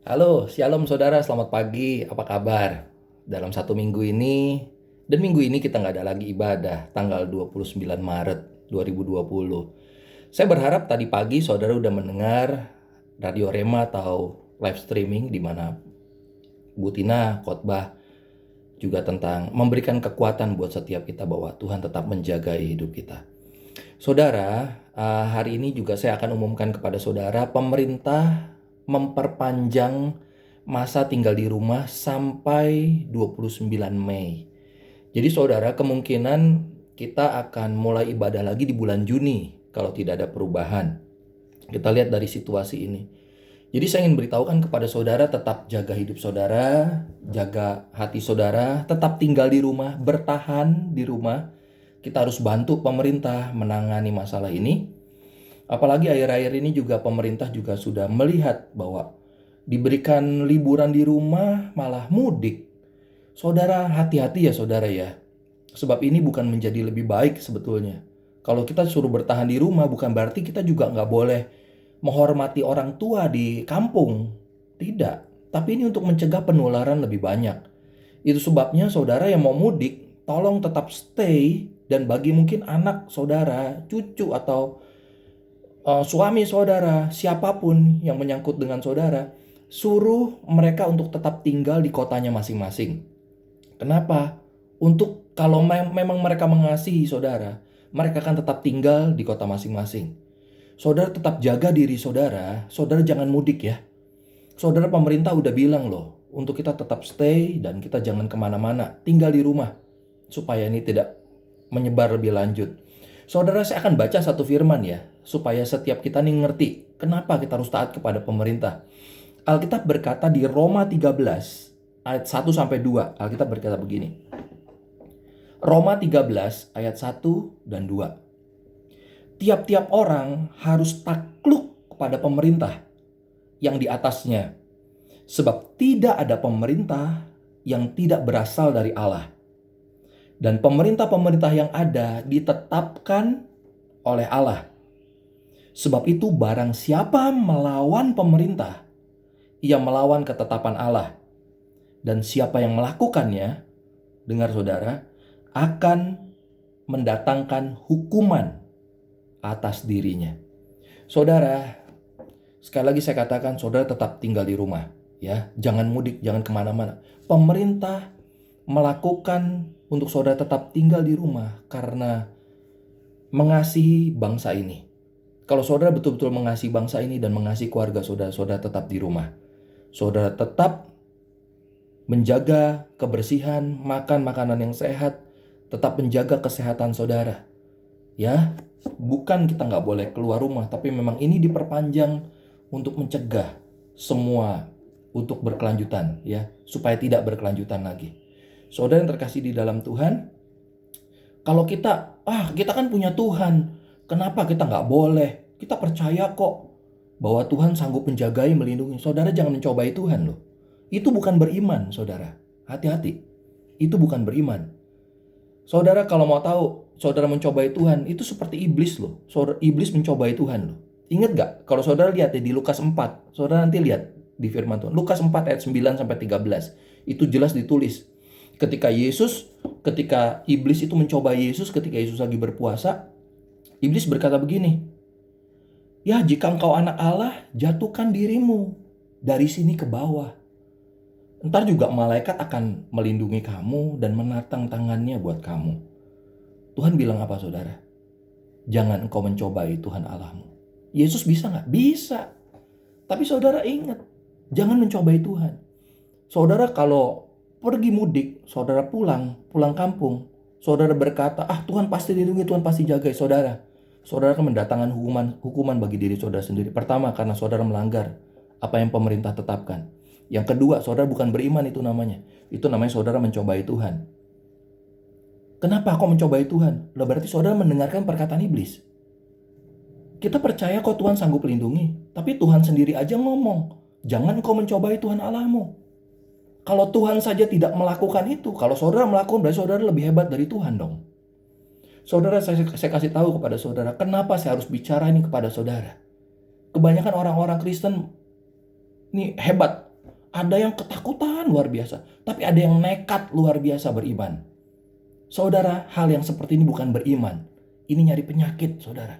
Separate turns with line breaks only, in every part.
Halo, shalom saudara, selamat pagi. Apa kabar? Dalam satu minggu ini, dan minggu ini kita nggak ada lagi ibadah, tanggal 29 Maret 2020. Saya berharap tadi pagi saudara udah mendengar Radio Rema atau live streaming di mana Bu Tina khotbah juga tentang memberikan kekuatan buat setiap kita bahwa Tuhan tetap menjaga hidup kita. Saudara, hari ini juga saya akan umumkan kepada saudara, pemerintah memperpanjang masa tinggal di rumah sampai 29 Mei. Jadi saudara, kemungkinan kita akan mulai ibadah lagi di bulan Juni kalau tidak ada perubahan. Kita lihat dari situasi ini. Jadi saya ingin beritahukan kepada saudara, tetap jaga hidup saudara, jaga hati saudara, tetap tinggal di rumah, bertahan di rumah. Kita harus bantu pemerintah menangani masalah ini. Apalagi akhir-akhir ini juga pemerintah juga sudah melihat bahwa diberikan liburan di rumah malah mudik. Saudara, hati-hati ya saudara ya. Sebab ini bukan menjadi lebih baik sebetulnya. Kalau kita suruh bertahan di rumah bukan berarti kita juga nggak boleh menghormati orang tua di kampung. Tidak. Tapi ini untuk mencegah penularan lebih banyak. Itu sebabnya saudara yang mau mudik, tolong tetap stay. Dan bagi mungkin anak saudara, cucu atau suami saudara, siapapun yang menyangkut dengan saudara, suruh mereka untuk tetap tinggal di kotanya masing-masing. Kenapa? Untuk kalau memang mereka mengasihi saudara, mereka akan tetap tinggal di kota masing-masing. Saudara tetap jaga diri saudara, saudara jangan mudik ya. Saudara, pemerintah udah bilang loh, untuk kita tetap stay dan kita jangan kemana-mana, tinggal di rumah. Supaya ini tidak menyebar lebih lanjut. Saudara, saya akan baca satu firman ya, supaya setiap kita nih ngerti kenapa kita harus taat kepada pemerintah. Alkitab berkata di Roma 13 ayat 1 sampai 2. Alkitab berkata begini. Roma 13 ayat 1 dan 2. Tiap-tiap orang harus takluk kepada pemerintah yang di atasnya, sebab tidak ada pemerintah yang tidak berasal dari Allah. Dan pemerintah-pemerintah yang ada ditetapkan oleh Allah. Sebab itu barang siapa melawan pemerintah, ia melawan ketetapan Allah. Dan siapa yang melakukannya, dengar saudara, akan mendatangkan hukuman atas dirinya. Saudara, sekali lagi saya katakan, saudara tetap tinggal di rumah. Ya, jangan mudik, jangan kemana-mana. Pemerintah melakukan untuk saudara tetap tinggal di rumah karena mengasihi bangsa ini. Kalau saudara betul-betul mengasihi bangsa ini dan mengasihi keluarga saudara, saudara tetap di rumah. Saudara tetap menjaga kebersihan, makan makanan yang sehat, tetap menjaga kesehatan saudara. Ya, bukan kita nggak boleh keluar rumah, tapi memang ini diperpanjang untuk mencegah semua untuk berkelanjutan, ya, supaya tidak berkelanjutan lagi. Saudara yang terkasih di dalam Tuhan, kalau kita kan punya Tuhan, kenapa kita nggak boleh? Kita percaya kok bahwa Tuhan sanggup menjagai, melindungi. Saudara jangan mencobai Tuhan loh. Itu bukan beriman, saudara. Hati-hati. Itu bukan beriman. Saudara kalau mau tahu, saudara mencobai Tuhan, itu seperti iblis loh. Iblis mencobai Tuhan loh. Ingat gak? Kalau saudara lihat ya di Lukas 4, saudara nanti lihat di firman Tuhan. Lukas 4 ayat 9 sampai 13. Itu jelas ditulis. Ketika iblis itu mencoba Yesus ketika Yesus lagi berpuasa, iblis berkata begini, "Ya, jika engkau anak Allah, jatuhkan dirimu dari sini ke bawah. Entar juga malaikat akan melindungi kamu dan menatang tangannya buat kamu." Tuhan bilang apa saudara? Jangan engkau mencobai Tuhan Allahmu. Yesus bisa gak? Bisa. Tapi saudara ingat, jangan mencobai Tuhan. Saudara kalau pergi mudik, saudara pulang kampung, saudara berkata, Tuhan pasti lindungi, Tuhan pasti jaga. Saudara akan mendatangkan hukuman bagi diri saudara sendiri. Pertama, karena saudara melanggar apa yang pemerintah tetapkan. Yang kedua, saudara bukan beriman, itu namanya. Itu namanya saudara mencobai Tuhan. Kenapa kok mencobai Tuhan? Lah berarti saudara mendengarkan perkataan iblis. Kita percaya kok Tuhan sanggup lindungi, tapi Tuhan sendiri aja ngomong, jangan kau mencobai Tuhan Allahmu. Kalau Tuhan saja tidak melakukan itu, kalau saudara melakukan, berarti saudara lebih hebat dari Tuhan dong. Saudara, saya kasih tahu kepada saudara, kenapa saya harus bicara ini kepada saudara. Kebanyakan orang-orang Kristen ini hebat, Ada yang ketakutan luar biasa, tapi ada yang nekat luar biasa beriman. Saudara, hal yang seperti ini bukan beriman. Ini nyari penyakit, saudara.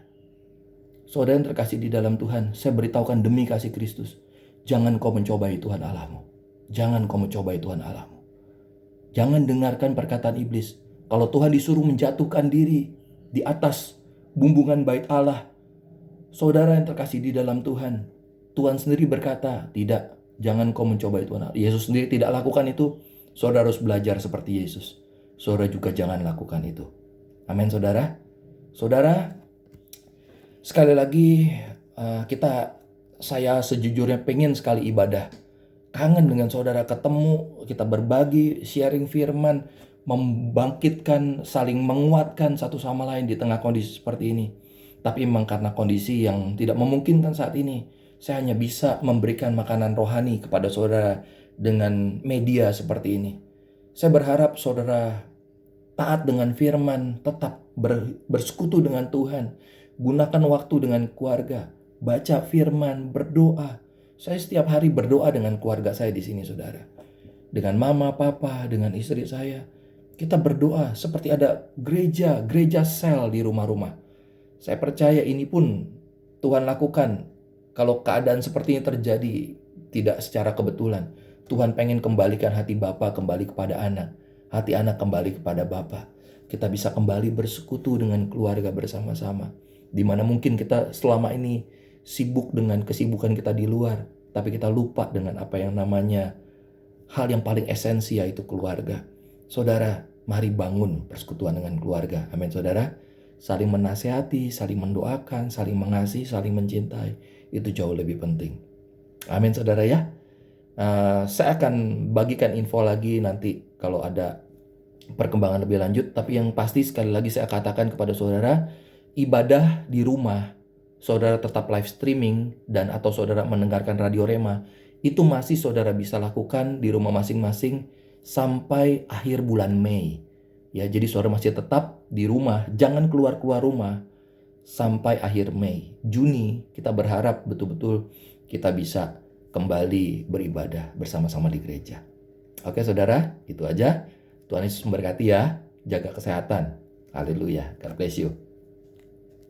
Saudara yang terkasih di dalam Tuhan, saya beritahukan demi kasih Kristus, jangan kau mencobai Tuhan Allahmu. Jangan kau mencobai Tuhan Allahmu. Jangan dengarkan perkataan iblis. Kalau Tuhan disuruh menjatuhkan diri di atas bumbungan bait Allah, saudara yang terkasih di dalam Tuhan, Tuhan sendiri berkata, tidak, jangan kau mencobai Tuhan Allah. Yesus sendiri tidak lakukan itu. Saudara harus belajar seperti Yesus. Saudara juga jangan lakukan itu. Amin, saudara. Saudara, sekali lagi saya sejujurnya pengen sekali ibadah. Kangen dengan saudara, ketemu, kita berbagi, sharing firman, membangkitkan, saling menguatkan satu sama lain di tengah kondisi seperti ini. Tapi memang karena kondisi yang tidak memungkinkan saat ini, saya hanya bisa memberikan makanan rohani kepada saudara dengan media seperti ini. Saya berharap saudara taat dengan firman, tetap bersekutu dengan Tuhan. Gunakan waktu dengan keluarga, baca firman, berdoa. Saya setiap hari berdoa dengan keluarga saya di sini, saudara. Dengan mama, papa, dengan istri saya. Kita berdoa seperti ada gereja sel di rumah-rumah. Saya percaya ini pun Tuhan lakukan. Kalau keadaan seperti ini terjadi tidak secara kebetulan. Tuhan pengen kembalikan hati bapa kembali kepada anak. Hati anak kembali kepada bapa. Kita bisa kembali bersekutu dengan keluarga bersama-sama. Di mana mungkin kita selama ini sibuk dengan kesibukan kita di luar, tapi kita lupa dengan apa yang namanya hal yang paling esensi, yaitu keluarga. Saudara, mari bangun persekutuan dengan keluarga. Amin, saudara. Saling menasihati, saling mendoakan, saling mengasihi, saling mencintai. Itu jauh lebih penting. Amin, saudara ya. Saya akan bagikan info lagi nanti kalau ada perkembangan lebih lanjut. Tapi yang pasti sekali lagi saya katakan kepada saudara, ibadah di rumah, saudara tetap live streaming dan atau saudara mendengarkan Radio Rema, itu masih saudara bisa lakukan di rumah masing-masing sampai akhir bulan Mei. Ya, jadi saudara masih tetap di rumah, jangan keluar-keluar rumah sampai akhir Mei. Juni kita berharap betul-betul kita bisa kembali beribadah bersama-sama di gereja. Oke, saudara, itu aja. Tuhan Yesus memberkati ya. Jaga kesehatan. Haleluya. God bless you.